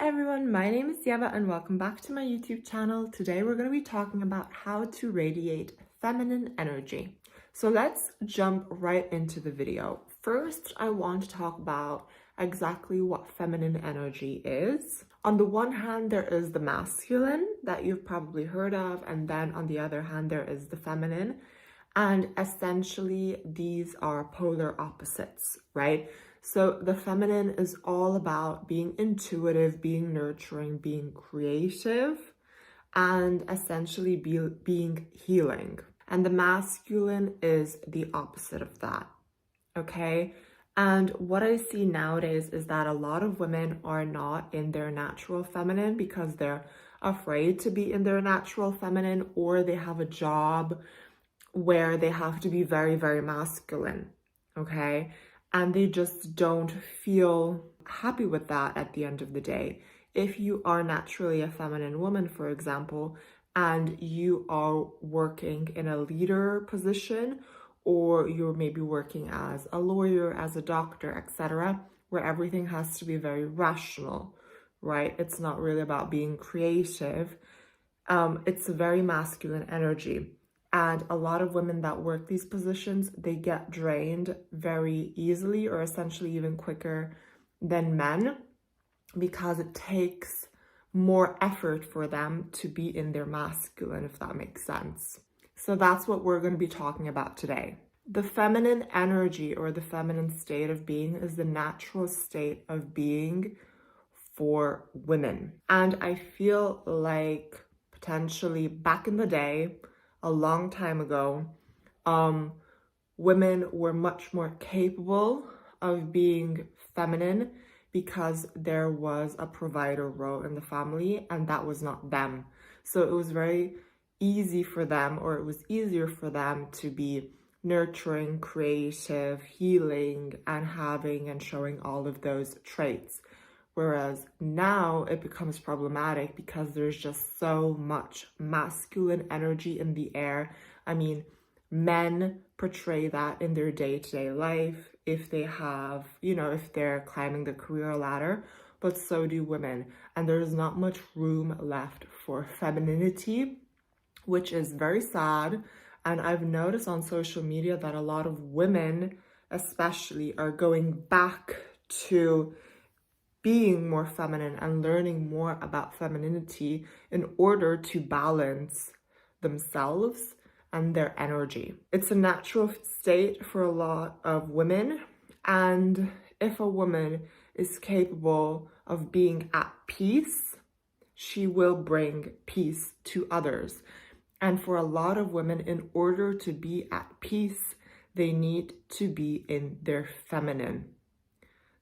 everyone, my name is Yeva and welcome back to my YouTube channel. Today we're going to be talking about how to radiate feminine energy. So let's jump right into the video. First, I want to talk about exactly what feminine energy is. On the one hand, there is the masculine that you've probably heard of, and then on the other hand, there is the feminine. And essentially, these are polar opposites, right? So the feminine is all about being intuitive, being nurturing, being creative, and essentially being healing. And the masculine is the opposite of that, okay? And what I see nowadays is that a lot of women are not in their natural feminine because they're afraid to be in their natural feminine, or they have a job where they have to be very, very masculine, okay? And they just don't feel happy with that at the end of the day. If you are naturally a feminine woman, for example, and you are working in a leader position, or you're maybe working as a lawyer, as a doctor, etc., where everything has to be very rational, right? It's not really about being creative. It's a very masculine energy. And a lot of women that work these positions, they get drained very easily, or essentially even quicker than men, because it takes more effort for them to be in their masculine, if that makes sense. So that's what we're going to be talking about today. The feminine energy, or the feminine state of being, is the natural state of being for women. And I feel like potentially back in the day, a long time ago, women were much more capable of being feminine because there was a provider role in the family, and that was not them. So it was very easy for them, or it was easier for them to be nurturing, creative, healing, and having and showing all of those traits. Whereas now it becomes problematic because there's just so much masculine energy in the air. I mean, men portray that in their day-to-day life, if they have, if they're climbing the career ladder, but so do women. And there's not much room left for femininity, which is very sad. And I've noticed on social media that a lot of women, especially, are going back to being more feminine and learning more about femininity in order to balance themselves and their energy. It's a natural state for a lot of women, and if a woman is capable of being at peace, she will bring peace to others. And for a lot of women, in order to be at peace, they need to be in their feminine.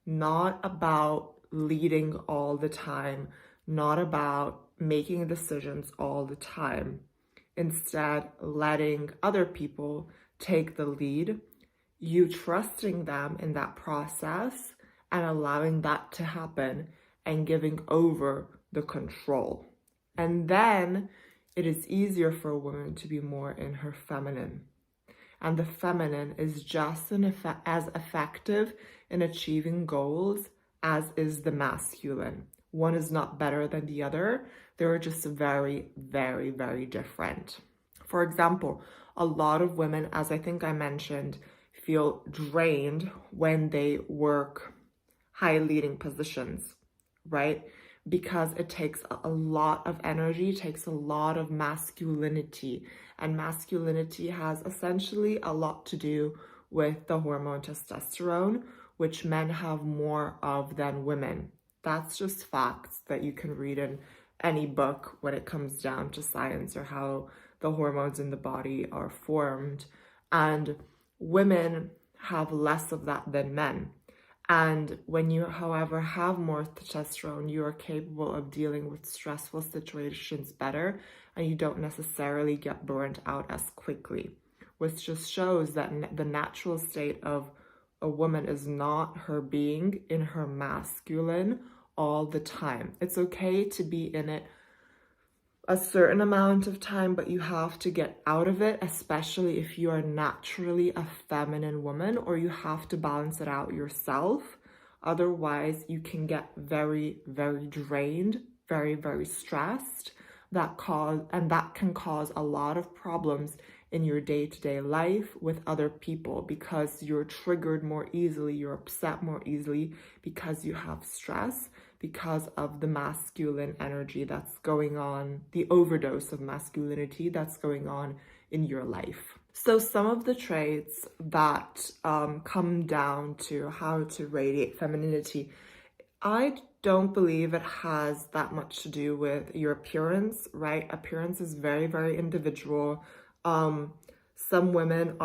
Not about leading all the time, not about making decisions all the time. Instead, letting other people take the lead, you trusting them in that process and allowing that to happen and giving over the control. And then it is easier for a woman to be more in her feminine. And the feminine is just as effective in achieving goals as is the masculine. One is not better than the other. They're just very, very, very different. For example, a lot of women, as I think I mentioned, feel drained when they work high leading positions, right? Because it takes a lot of energy, takes a lot of masculinity. And masculinity has essentially a lot to do with the hormone testosterone, which men have more of than women. That's just facts that you can read in any book when it comes down to science or how the hormones in the body are formed. And women have less of that than men. And when you, however, have more testosterone, you are capable of dealing with stressful situations better, and you don't necessarily get burnt out as quickly, which just shows that the natural state of a woman is not her being in her masculine all the time. It's okay to be in it a certain amount of time, but you have to get out of it, especially if you are naturally a feminine woman, or you have to balance it out yourself. Otherwise, you can get very, very drained, very, very stressed. That can cause a lot of problems in your day-to-day life with other people because you're triggered more easily, you're upset more easily because you have stress, because of the masculine energy that's going on, the overdose of masculinity that's going on in your life. So some of the traits that come down to how to radiate femininity, I don't believe it has that much to do with your appearance, right? Appearance is very, very individual. Some women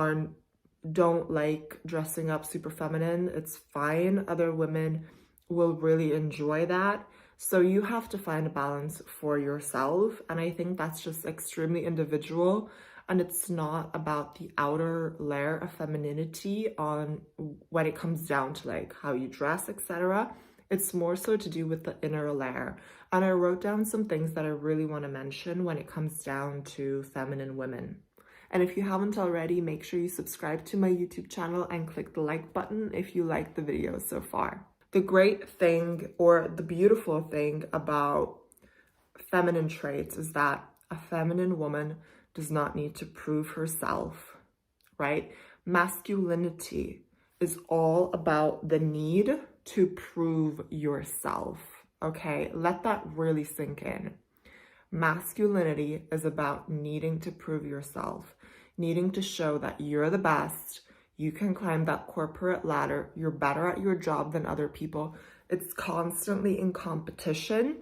don't like dressing up super feminine. It's fine. Other women will really enjoy that. So you have to find a balance for yourself. And I think that's just extremely individual. And it's not about the outer layer of femininity on when it comes down to like how you dress, etc. It's more so to do with the inner layer. And I wrote down some things that I really want to mention when it comes down to feminine women. And if you haven't already, make sure you subscribe to my YouTube channel and click the like button if you like the video so far. The great thing, or the beautiful thing about feminine traits, is that a feminine woman does not need to prove herself, right? Masculinity is all about the need to prove yourself, okay? Let that really sink in. Masculinity is about needing to prove yourself, needing to show that you're the best, you can climb that corporate ladder, you're better at your job than other people. It's constantly in competition,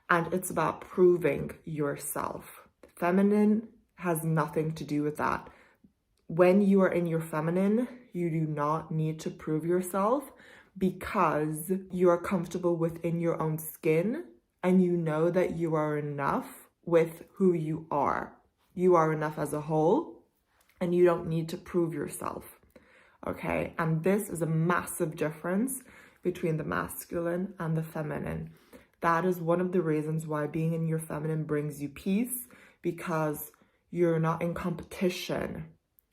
and it's about proving yourself. Feminine has nothing to do with that. When you are in your feminine, you do not need to prove yourself because you are comfortable within your own skin and you know that you are enough with who you are. You are enough as a whole and you don't need to prove yourself, okay? And this is a massive difference between the masculine and the feminine. That is one of the reasons why being in your feminine brings you peace, because you're not in competition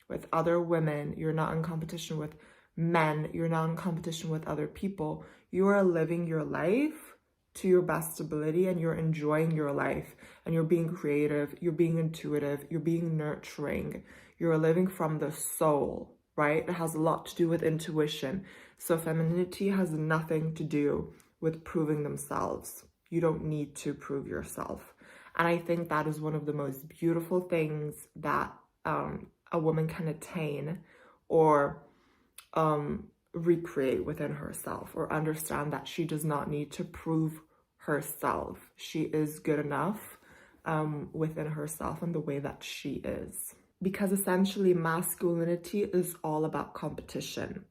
with other women, you're not in competition with men, you're not in competition with other people. You are living your life to your best ability and you're enjoying your life and you're being creative, you're being intuitive, you're being nurturing, you're living from the soul, right? It has a lot to do with intuition. So femininity has nothing to do with proving themselves. You don't need to prove yourself. And I think that is one of the most beautiful things that a woman can attain or recreate within herself, or understand that she does not need to prove herself. She is good enough within herself and the way that she is. Because essentially masculinity is all about competition,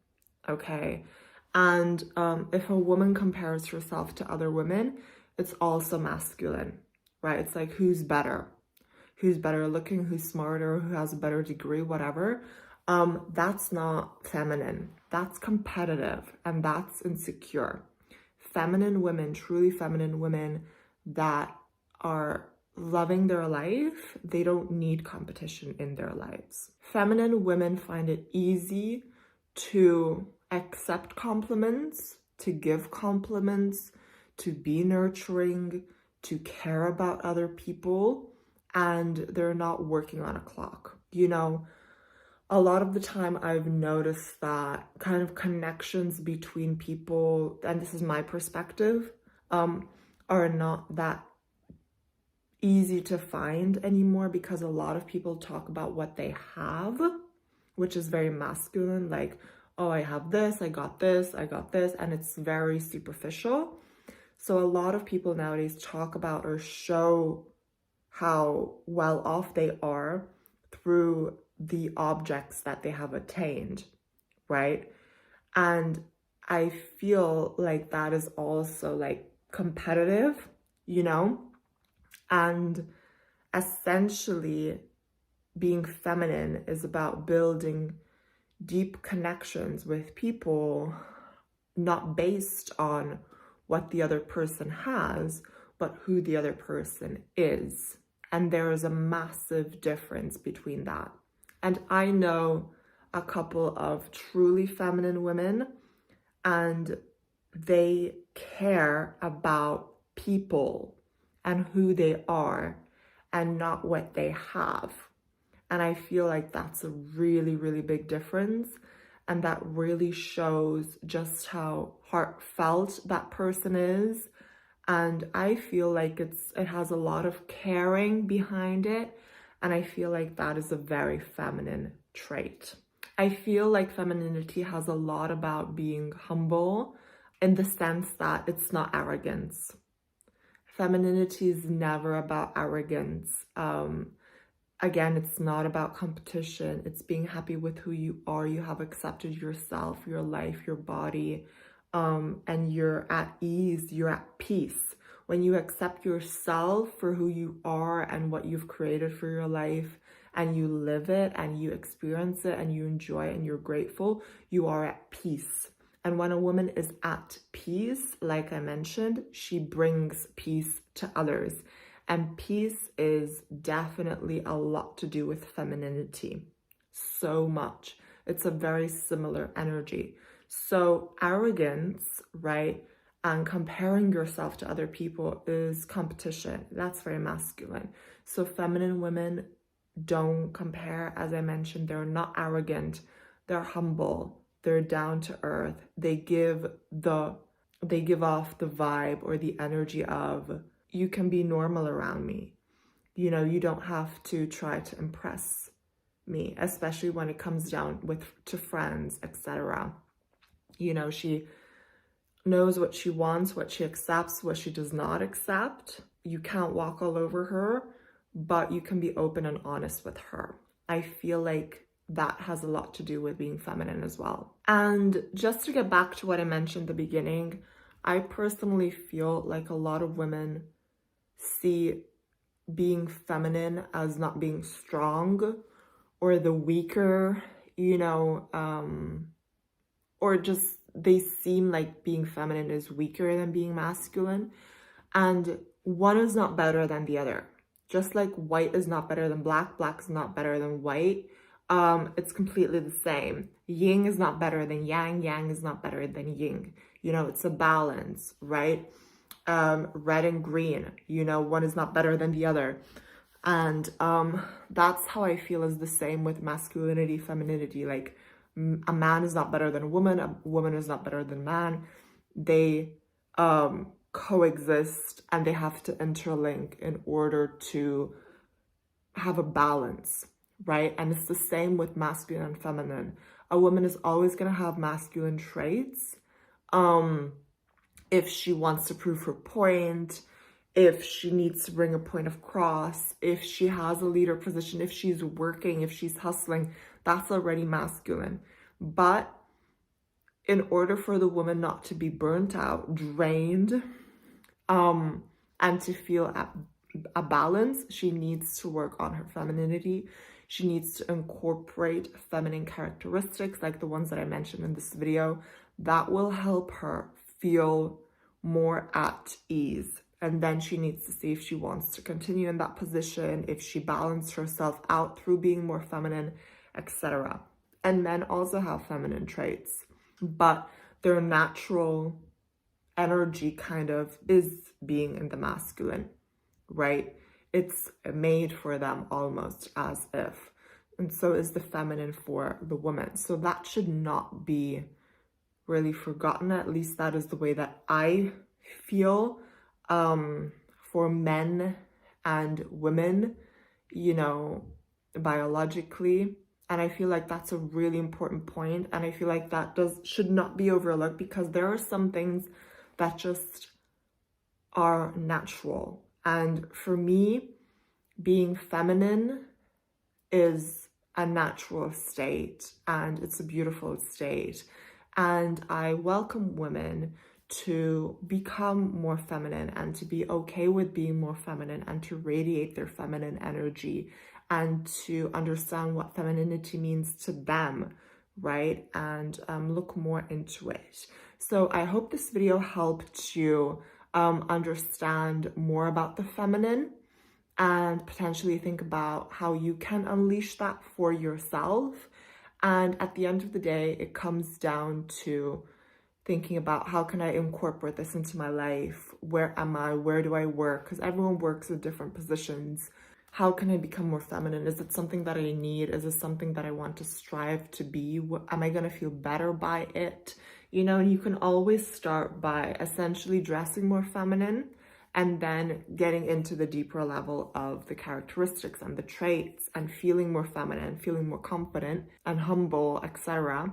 okay? And if a woman compares herself to other women, it's also masculine, right? It's like, who's better? Who's better looking, who's smarter, who has a better degree, whatever. That's not feminine. That's competitive and that's insecure. Feminine women, truly feminine women that are loving their life, they don't need competition in their lives. Feminine women find it easy to accept compliments, to give compliments, to be nurturing, to care about other people, and they're not working on a clock. You know, a lot of the time I've noticed that kind of connections between people, and this is my perspective, are not that easy to find anymore because a lot of people talk about what they have, which is very masculine, like, oh, I have this, I got this, and it's very superficial. So a lot of people nowadays talk about or show how well off they are through the objects that they have attained, right? And I feel like that is also like competitive, you know? And essentially being feminine is about building deep connections with people, not based on what the other person has, but who the other person is. And there is a massive difference between that. And I know a couple of truly feminine women, and they care about people and who they are and not what they have. And I feel like that's a really, really big difference. And that really shows just how heartfelt that person is. And I feel like it has a lot of caring behind it. And I feel like that is a very feminine trait. I feel like femininity has a lot about being humble in the sense that it's not arrogance. Femininity is never about arrogance. Again, it's not about competition. It's being happy with who you are. You have accepted yourself, your life, your body, and you're at ease, you're at peace. When you accept yourself for who you are and what you've created for your life, and you live it and you experience it and you enjoy it and you're grateful, you are at peace. And when a woman is at peace, like I mentioned, she brings peace to others. And peace is definitely a lot to do with femininity. So much. It's a very similar energy. So arrogance, right, and comparing yourself to other people is competition. That's very masculine. So feminine women don't compare. As I mentioned, they're not arrogant. They're humble. They're down to earth. They give off the vibe or the energy of, you can be normal around me. You know, you don't have to try to impress me, especially when it comes down to friends, etc. You know, she knows what she wants, what she accepts, what she does not accept. You can't walk all over her, but you can be open and honest with her. I feel like that has a lot to do with being feminine as well. And just to get back to what I mentioned at the beginning, I personally feel like a lot of women see being feminine as not being strong or the weaker, you know, or just they seem like being feminine is weaker than being masculine. And one is not better than the other. Just like white is not better than black, black is not better than white. It's completely the same. Yin is not better than yang, yang is not better than yin. You know, it's a balance, right? Red and green, you know, one is not better than the other. And that's how I feel is the same with masculinity, femininity. Like a man is not better than a woman is not better than a man. They coexist and they have to interlink in order to have a balance, right? And it's the same with masculine and feminine. A woman is always going to have masculine traits. If she wants to prove her point, if she needs to bring a point across, if she has a leader position, if she's working, if she's hustling, that's already masculine. But in order for the woman not to be burnt out, drained, and to feel a balance, she needs to work on her femininity. She needs to incorporate feminine characteristics like the ones that I mentioned in this video. That will help her feel more at ease. And then she needs to see if she wants to continue in that position, if she balanced herself out through being more feminine, etc. And men also have feminine traits, but their natural energy kind of is being in the masculine, right? It's made for them almost as if. And so is the feminine for the woman. So that should not be really forgotten. At least that is the way that I feel. For men and women, you know, biologically. And I feel like that's a really important point. And I feel like that should not be overlooked, because there are some things that just are natural. And for me, being feminine is a natural state, and it's a beautiful state. And I welcome women to become more feminine and to be okay with being more feminine and to radiate their feminine energy and to understand what femininity means to them, right? And look more into it. So I hope this video helped you understand more about the feminine and potentially think about how you can unleash that for yourself. And at the end of the day, it comes down to thinking about how can I incorporate this into my life? Where am I? Where do I work? Because everyone works in different positions. How can I become more feminine? Is it something that I need? Is it something that I want to strive to be? Am I going to feel better by it? You know, and you can always start by essentially dressing more feminine and then getting into the deeper level of the characteristics and the traits and feeling more feminine, feeling more confident and humble, etc.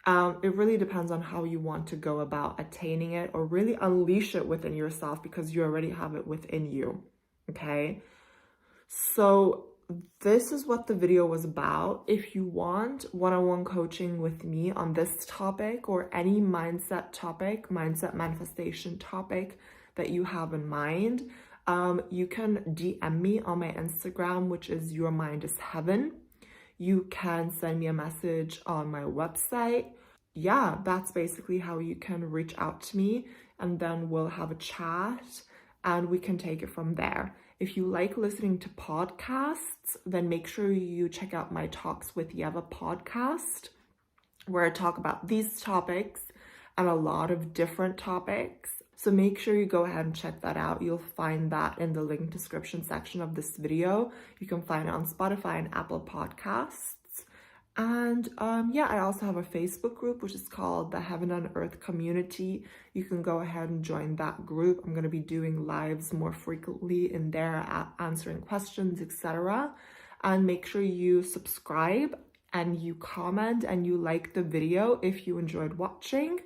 It really depends on how you want to go about attaining it or really unleash it within yourself because you already have it within you, okay? So this is what the video was about. If you want one-on-one coaching with me on this topic or any mindset topic, mindset manifestation topic that you have in mind, you can DM me on my Instagram, which is Your Mind is Heaven. You can send me a message on my website. Yeah, that's basically how you can reach out to me, and then we'll have a chat and we can take it from there. If you like listening to podcasts, then make sure you check out my Talks with Yeva podcast, where I talk about these topics and a lot of different topics. So make sure you go ahead and check that out. You'll find that in the link description section of this video. You can find it on Spotify and Apple Podcasts. And yeah, I also have a Facebook group, which is called the Heaven on Earth Community. You can go ahead and join that group. I'm going to be doing lives more frequently in there, answering questions, etc. And make sure you subscribe and you comment and you like the video if you enjoyed watching.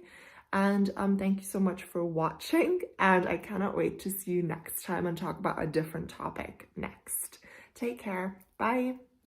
And thank you so much for watching, and I cannot wait to see you next time and talk about a different topic next. Take care. Bye.